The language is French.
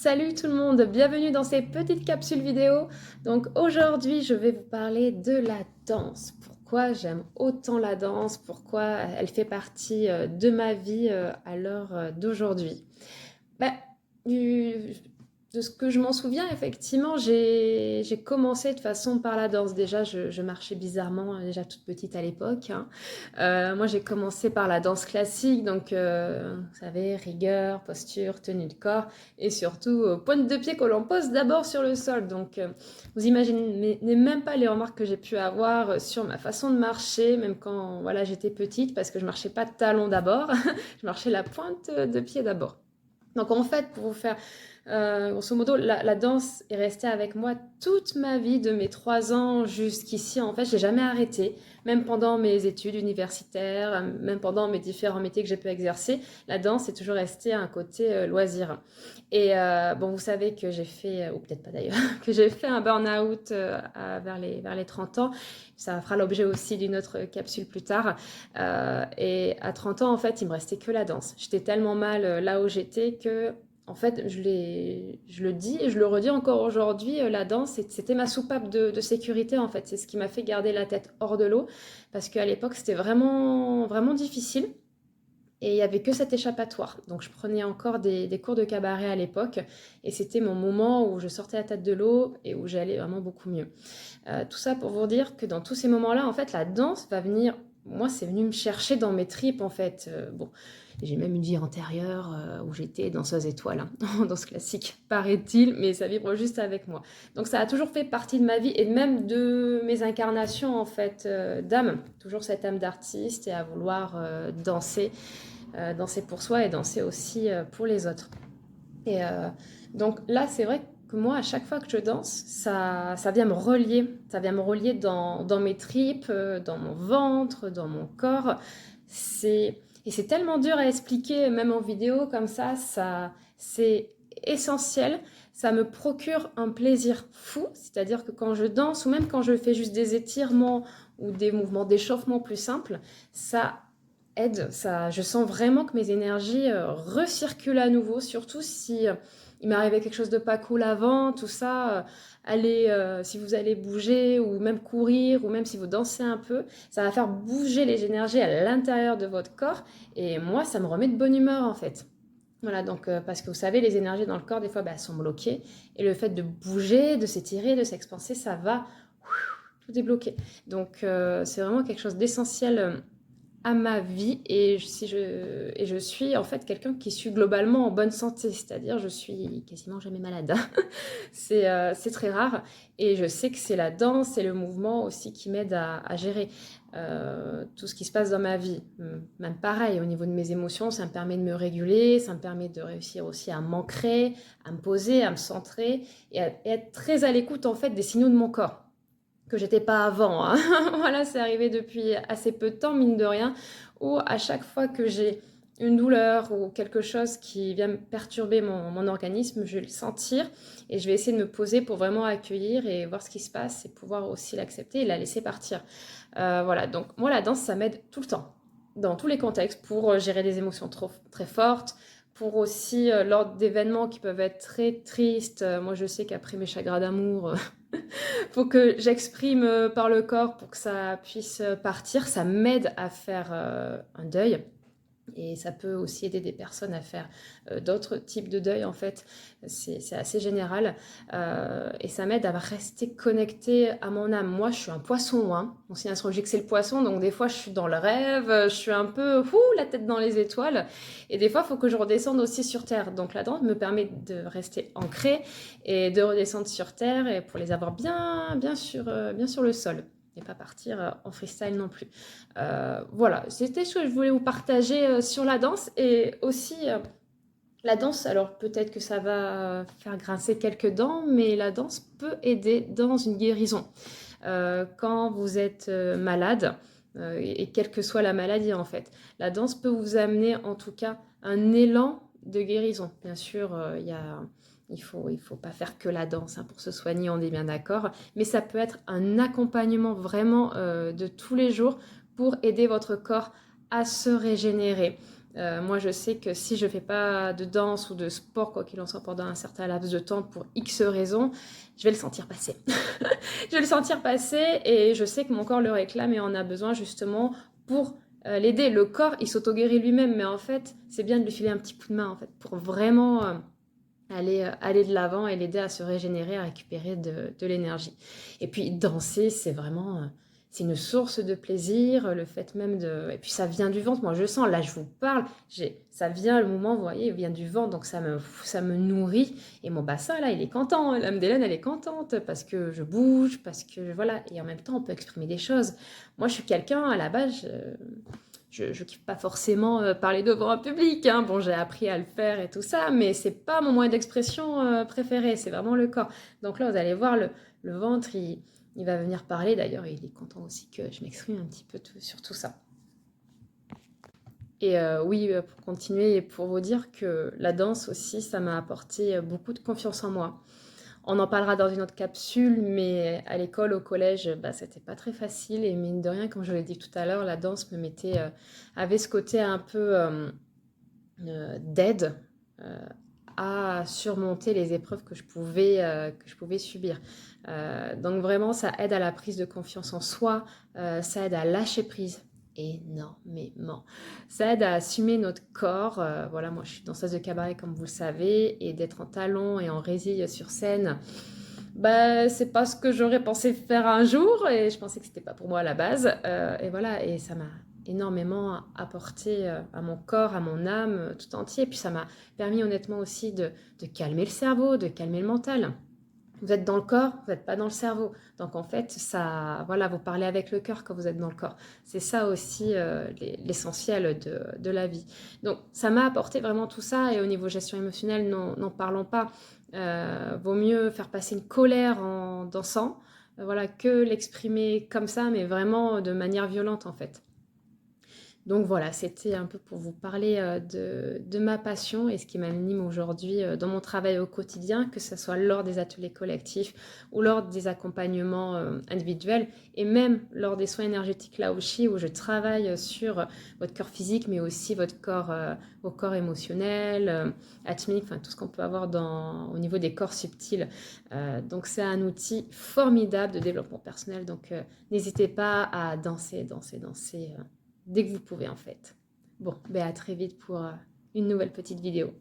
Salut tout le monde, bienvenue dans ces petites capsules vidéo. Donc aujourd'hui, je vais vous parler de la danse. Pourquoi j'aime autant la danse, pourquoi elle fait partie de ma vie à l'heure d'aujourd'hui. Bah, du- de ce que je m'en souviens, effectivement, j'ai commencé de façon par la danse. Déjà, je marchais bizarrement, déjà toute petite à l'époque, hein. Moi, j'ai commencé par la danse classique, donc vous savez, rigueur, posture, tenue de corps, et surtout pointe de pied que l'on pose d'abord sur le sol. Donc, vous imaginez même pas les remarques que j'ai pu avoir sur ma façon de marcher, même quand voilà, j'étais petite, parce que je marchais pas de talons d'abord, je marchais la pointe de pied d'abord. Donc en fait, pour vous faire, grosso modo, la danse est restée avec moi toute ma vie, de mes 3 ans jusqu'ici. En fait, je n'ai jamais arrêté, même pendant mes études universitaires, même pendant mes différents métiers que j'ai pu exercer. La danse est toujours restée un côté loisir. Et bon, vous savez que j'ai fait, ou peut-être pas d'ailleurs, que j'ai fait un burn-out vers les 30 ans. Ça fera l'objet aussi d'une autre capsule plus tard. Et à 30 ans, en fait, il me restait que la danse. J'étais tellement mal là où j'étais que, en fait, je le dis et je le redis encore aujourd'hui, la danse, c'était ma soupape de sécurité, en fait. C'est ce qui m'a fait garder la tête hors de l'eau, parce qu'à l'époque, c'était vraiment, vraiment difficile. Et il n'y avait que cet échappatoire. Donc je prenais encore des cours de cabaret à l'époque. Et c'était mon moment où je sortais la tête de l'eau et où j'allais vraiment beaucoup mieux. Tout ça pour vous dire que dans tous ces moments-là, en fait, la danse va venir. Moi, c'est venu me chercher dans mes tripes, en fait. Bon, j'ai même une vie antérieure où j'étais danseuse étoile, hein, danse classique, paraît-il, mais ça vibre juste avec moi. Donc, ça a toujours fait partie de ma vie et même de mes incarnations, en fait, d'âme. Toujours cette âme d'artiste et à vouloir danser pour soi et danser aussi pour les autres. Et donc là, c'est vrai que moi, à chaque fois que je danse, ça vient me relier. Ça vient me relier dans mes tripes, dans mon ventre, dans mon corps. Et c'est tellement dur à expliquer, même en vidéo comme ça c'est essentiel. Ça me procure un plaisir fou. C'est-à-dire que quand je danse, ou même quand je fais juste des étirements ou des mouvements d'échauffement plus simples, ça aide. Ça, je sens vraiment que mes énergies recirculent à nouveau, surtout si il m'arrivait quelque chose de pas cool avant, tout ça. Si vous allez bouger ou même courir ou même si vous dansez un peu, ça va faire bouger les énergies à l'intérieur de votre corps et moi, ça me remet de bonne humeur en fait. Voilà, donc parce que vous savez, les énergies dans le corps, des fois, bah, elles sont bloquées et le fait de bouger, de s'étirer, de s'expanser, ça va tout débloquer. Donc, c'est vraiment quelque chose d'essentiel à ma vie et je suis en fait quelqu'un qui suis globalement en bonne santé, c'est-à-dire je suis quasiment jamais malade. C'est très rare et je sais que c'est la danse et le mouvement aussi qui m'aident à gérer tout ce qui se passe dans ma vie. Même pareil, au niveau de mes émotions, ça me permet de me réguler, ça me permet de réussir aussi à m'ancrer, à me poser, à me centrer et être très à l'écoute en fait des signaux de mon corps que j'étais pas avant, hein. Voilà, c'est arrivé depuis assez peu de temps, mine de rien, où à chaque fois que j'ai une douleur ou quelque chose qui vient me perturber mon organisme, je vais le sentir et je vais essayer de me poser pour vraiment accueillir et voir ce qui se passe et pouvoir aussi l'accepter et la laisser partir. Voilà, donc moi la danse, ça m'aide tout le temps, dans tous les contextes, pour gérer des émotions trop, très fortes, pour aussi lors d'événements qui peuvent être très tristes. Moi je sais qu'après mes chagrins d'amour, faut que j'exprime par le corps pour que ça puisse partir. Ça m'aide à faire un deuil. Et ça peut aussi aider des personnes à faire d'autres types de deuil, en fait. C'est assez général. Et ça m'aide à rester connectée à mon âme. Moi, je suis un poisson, hein. Mon signe astrologique, c'est le poisson. Donc, des fois, je suis dans le rêve. Je suis un peu, la tête dans les étoiles. Et des fois, il faut que je redescende aussi sur Terre. Donc, la danse me permet de rester ancrée et de redescendre sur Terre et pour les avoir bien sur le sol. Et pas partir en freestyle non plus. Voilà, c'était ce que je voulais vous partager sur la danse et aussi la danse. Alors peut-être que ça va faire grincer quelques dents, mais la danse peut aider dans une guérison. Quand vous êtes malade, et quelle que soit la maladie en fait, la danse peut vous amener en tout cas un élan de guérison. Bien sûr, il faut pas faire que la danse hein, pour se soigner, on est bien d'accord, mais ça peut être un accompagnement vraiment de tous les jours pour aider votre corps à se régénérer. Moi, je sais que si je fais pas de danse ou de sport, quoi qu'il en soit, pendant un certain laps de temps, pour X raisons, je vais le sentir passer. Je vais le sentir passer et je sais que mon corps le réclame et en a besoin justement pour l'aider. Le corps, il s'auto-guérit lui-même, mais en fait, c'est bien de lui filer un petit coup de main, en fait, pour vraiment aller de l'avant et l'aider à se régénérer, à récupérer de l'énergie. Et puis danser, c'est vraiment c'est une source de plaisir, le fait même de... Et puis ça vient du ventre, moi je sens, là je vous parle, ça vient le moment, vous voyez, il vient du ventre, donc ça me nourrit. Et mon bassin, là, il est content, l'âme d'Hélène, elle est contente, parce que je bouge, parce que voilà, et en même temps, on peut exprimer des choses. Moi, je suis quelqu'un, à la base, je kiffe pas forcément parler devant un public, hein. Bon, j'ai appris à le faire et tout ça, mais c'est pas mon moyen d'expression préféré, c'est vraiment le corps. Donc là, vous allez voir, le ventre, il va venir parler. D'ailleurs, il est content aussi que je m'exprime un petit peu sur tout ça. Et oui, pour continuer et pour vous dire que la danse aussi, ça m'a apporté beaucoup de confiance en moi. On en parlera dans une autre capsule, mais à l'école, au collège, bah, c'était pas très facile. Et mine de rien, comme je l'ai dit tout à l'heure, la danse avait ce côté un peu d'aide à surmonter les épreuves que je pouvais subir. Donc vraiment, ça aide à la prise de confiance en soi, ça aide à lâcher prise énormément. Ça aide à assumer notre corps. Voilà, moi je suis danseuse de cabaret comme vous le savez, et d'être en talons et en résille sur scène, bah, c'est pas ce que j'aurais pensé faire un jour et je pensais que c'était pas pour moi à la base. Et voilà, et ça m'a énormément apporté à mon corps, à mon âme tout entier. Et puis ça m'a permis honnêtement aussi de calmer le cerveau, de calmer le mental. Vous êtes dans le corps, vous n'êtes pas dans le cerveau. Donc en fait, ça, voilà, vous parlez avec le cœur quand vous êtes dans le corps. C'est ça aussi l'essentiel de la vie. Donc ça m'a apporté vraiment tout ça. Et au niveau gestion émotionnelle, n'en parlons pas. Vaut mieux faire passer une colère en dansant, voilà, que l'exprimer comme ça, mais vraiment de manière violente en fait. Donc voilà, c'était un peu pour vous parler de ma passion et ce qui m'anime aujourd'hui dans mon travail au quotidien, que ce soit lors des ateliers collectifs ou lors des accompagnements individuels et même lors des soins énergétiques Laoshi où je travaille sur votre corps physique mais aussi vos corps émotionnels, atmiques, enfin tout ce qu'on peut avoir au niveau des corps subtils. Donc c'est un outil formidable de développement personnel, donc n'hésitez pas à danser, danser, danser. Dès que vous pouvez en fait. Bon, ben à très vite pour une nouvelle petite vidéo.